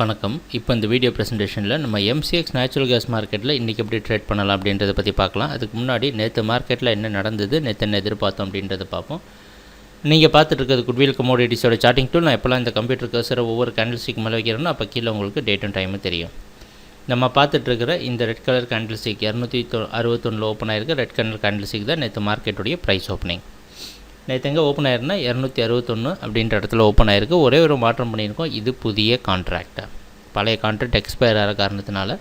வணக்கம். இப்போ இந்த வீடியோ ப்ரெசன்டேஷனில் நம்ம MCX நேச்சுரல் கேஸ் மார்க்கெட்டில் இன்றைக்கி எப்படி ட்ரேட் பண்ணலாம் அப்படின்றத பற்றி பார்க்கலாம். அதுக்கு முன்னாடி நேற்று மார்க்கெட்டில் என்ன நடந்தது, நேற்று என்ன எதிர்பார்த்தோம் அப்படின்றத பார்ப்போம். நீங்கள் பார்த்துட்டு இருக்கிறது குட்வில் கமோடிட்டிஸோட சார்ட்டிங் டூல். நான் எப்போல்லாம் இந்த கம்ப்யூட்டர் கர்சரை ஒவ்வொரு கேண்டில்ஸ்டிக் மேலே வைக்கிறேனோ அப்போ கீழே உங்களுக்கு டேட்டும் டைமும் தெரியும். நம்ம பார்த்துட்ருக்கிற இந்த ரெட் கலர் கேண்டில்ஸ்டிக் 261 ஓப்பன் ஆகிருக்கு. ரெட் கலர் கேண்டில்ஸ்டிக் தான் நேற்று மார்க்கெட்டுடைய ப்ரைஸ் ஓப்பனிங். நேற்று எங்கே ஓப்பன் ஆயிருன்னா 261 அப்படின்ற இடத்துல ஓப்பன் ஆகிருக்கு. ஒரே ஒரு மாற்றம் பண்ணியிருக்கோம். இது புதிய கான்ட்ராக்டை, பழைய கான்ட்ராக்ட் எக்ஸ்பயர் ஆகிற காரணத்தினால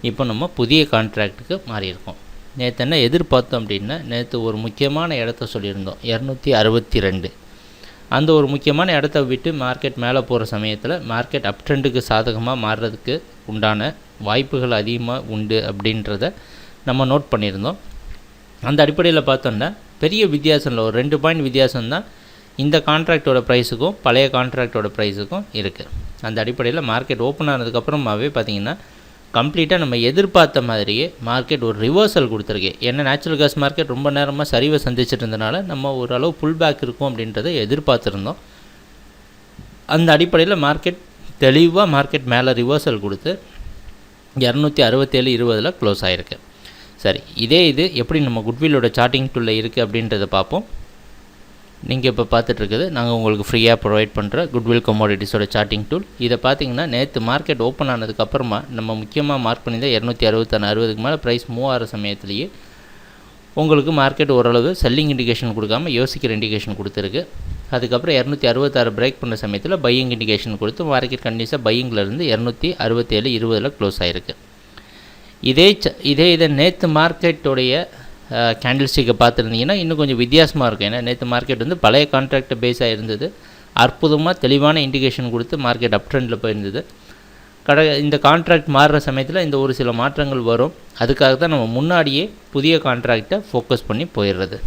இப்போ நம்ம புதிய கான்ட்ராக்டுக்கு மாறியிருக்கோம். நேற்று என்ன எதிர்பார்த்தோம் அப்படின்னா, நேற்று ஒரு முக்கியமான இடத்த சொல்லியிருந்தோம் 262. அந்த ஒரு முக்கியமான இடத்த விட்டு மார்க்கெட் மேலே போகிற சமயத்தில் மார்க்கெட் அப் ட்ரெண்டுக்கு சாதகமாக மாறுறதுக்கு உண்டான வாய்ப்புகள் அதிகமாக உண்டு அப்படின்றத நம்ம நோட் பண்ணியிருந்தோம். அந்த அடிப்படையில் பார்த்தோன்னா பெரிய வித்தியாசம் இல்லை, ஒரு 2 பாயிண்ட் வித்தியாசம் தான் இந்த கான்ட்ராக்டோட ப்ரைஸுக்கும் பழைய கான்ட்ராக்டோட ப்ரைஸுக்கும் இருக்குது. அந்த அடிப்படையில் மார்க்கெட் ஓப்பன் ஆனதுக்கப்புறமாவே பார்த்திங்கன்னா கம்ப்ளீட்டாக நம்ம எதிர்பார்த்த மாதிரியே மார்க்கெட் ஒரு ரிவர்சல் கொடுத்துருக்கு. ஏன்னா நேச்சுரல் கேஸ் மார்க்கெட் ரொம்ப நேரமாக சரிவை சந்திச்சுட்டு இருந்தனால நம்ம ஓரளவு புல் பேக் இருக்கும் அப்படின்றத எதிர்பார்த்துருந்தோம். அந்த அடிப்படையில் மார்க்கெட் தெளிவாக மார்க்கெட் மேலே ரிவர்சல் கொடுத்து 267.20 க்ளோஸ் ஆகிருக்கு. சரி, இது எப்படி நம்ம குட்வில்லோட சார்ட்டிங் டூலில் இருக்குது அப்படின்றத பார்ப்போம். நீங்கள் இப்போ பார்த்துட்ருக்குது நாங்கள் உங்களுக்கு ஃப்ரீயாக ப்ரொவைட் பண்ணுற குட்வில் கமோடிட்டிஸோட சார்ட்டிங் டூல். இதை பார்த்தீங்கன்னா நேற்று மார்க்கெட் ஓப்பன் ஆனதுக்கப்புறமா நம்ம முக்கியமாக மார்க் பண்ணியிருந்தால் 260 மேலே ப்ரைஸ் மூவ் ஆகிற சமயத்துலேயே உங்களுக்கு மார்க்கெட் ஓரளவு செல்லிங் இண்டிகேஷன் கொடுக்காமல் யோசிக்கிற இண்டிகேஷன் கொடுத்துருக்கு. அதுக்கப்புறம் 266 பிரேக் பண்ண சமயத்தில் பையிங் இண்டிகேஷன் கொடுத்து மார்க்கெட் கண்டினியூஸாக பையிங்கிலேருந்து 267.20 க்ளோஸ் ஆகிருக்கு. இதை நேற்று மார்க்கெட்டோடைய கேண்டில்ஸ்டிக்கை பார்த்துருந்தீங்கன்னா இன்னும் கொஞ்சம் வித்தியாசமாக இருக்கும். ஏன்னா நேற்று மார்க்கெட் வந்து பழைய கான்ட்ராக்ட் பேஸாக இருந்தது. அற்புதமாக தெளிவான இண்டிகேஷன் கொடுத்து மார்க்கெட் அப் ட்ரெண்டில் போயிருந்தது. இந்த கான்ட்ராக்ட் மாறுற சமயத்தில் இந்த ஒரு சில மாற்றங்கள் வரும். அதுக்காக தான் நம்ம முன்னாடியே புதிய கான்ட்ராக்டை ஃபோக்கஸ் பண்ணி போயிடுறது.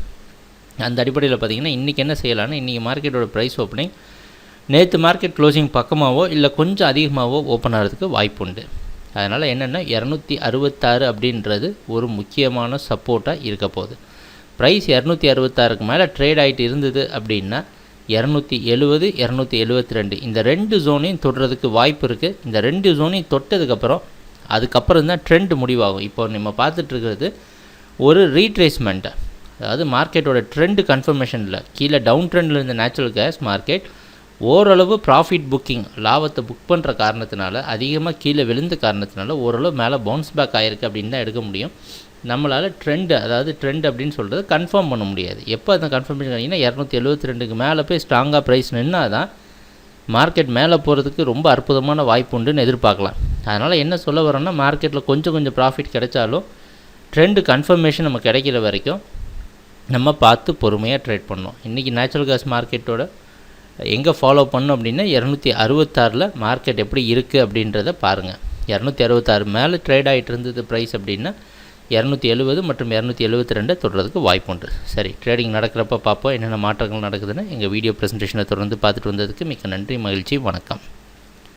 அந்த அடிப்படையில் பார்த்திங்கன்னா இன்றைக்கி என்ன செய்யலாம்னா, இன்றைக்கி மார்க்கெட்டோட ப்ரைஸ் ஓப்பனிங் நேற்று மார்க்கெட் க்ளோசிங் பக்கமாகவோ இல்லை கொஞ்சம் அதிகமாகவோ ஓப்பன் ஆகிறதுக்கு வாய்ப்பு உண்டு. அதனால் என்னென்னா 266 அப்படின்றது ஒரு முக்கியமான சப்போர்ட்டாக இருக்க போகுது. ப்ரைஸ் 266க்கு மேலே ட்ரேட் ஆகிட்டு இருந்தது அப்படின்னா 270, 272 இந்த 2 ஜோனையும் தொடுறதுக்கு வாய்ப்பு இருக்குது. இந்த 2 ஜோனையும் தொட்டதுக்கப்புறம் தான் ட்ரெண்ட் முடிவாகும். இப்போ நம்ம பார்த்துட்ருக்கிறது ஒரு ரீட்ரேஸ்மெண்ட்டை, அதாவது மார்க்கெட்டோட ட்ரெண்டு கன்ஃபர்மேஷனில் கீழே டவுன் ட்ரெண்டில் இருந்த நேச்சுரல் கேஸ் மார்க்கெட் ஓரளவு ப்ராஃபிட் புக்கிங் லாபத்தை புக் பண்ணுற காரணத்தினால, அதிகமாக கீழே விழுந்த காரணத்தினால ஓரளவு மேலே பவுன்ஸ் பேக் ஆகிருக்கு அப்படின்னு தான் எடுக்க முடியும். நம்மளால் ட்ரெண்ட் அப்படின்னு சொல்கிறது கன்ஃபார்ம் பண்ண முடியாது. எப்போ அந்த கன்ஃபர்மேஷன் பண்ணிங்கன்னா 272க்கு மேலே போய் ஸ்ட்ராங்காக ப்ரைஸ் நின்னால் தான் மார்க்கெட் மேலே போகிறதுக்கு ரொம்ப அற்புதமான வாய்ப்பு உண்டுன்னு எதிர்பார்க்கலாம். அதனால் என்ன சொல்ல வரோன்னா, மார்க்கெட்டில் கொஞ்சம் ப்ராஃபிட் கிடைச்சாலும் ட்ரெண்டு கன்ஃபர்மேஷன் நம்ம கிடைக்கிற வரைக்கும் நம்ம பார்த்து பொறுமையாக ட்ரேட் பண்ணோம். இன்றைக்கி நேச்சுரல் கேஸ் மார்க்கெட்டோட எங்கே ஃபாலோ பண்ணோம் அப்படின்னா 266 மார்க்கெட் எப்படி இருக்குது அப்படின்றத பாருங்கள். 266 மேலே ட்ரேட் ஆகிட்டு இருந்தது ப்ரைஸ் அப்படின்னா 270 மற்றும் 272 தொடுறதுக்கு வாய்ப்பு உண்டு. சரி, ட்ரேடிங் நடக்கிறப்ப பார்ப்போம் என்னென்ன மாற்றங்கள் நடக்குதுன்னு. எங்கள் வீடியோ ப்ரெசன்டேஷனை தொடர்ந்து பார்த்துட்டு வந்ததுக்கு மிக்க நன்றி, மகிழ்ச்சி, வணக்கம்.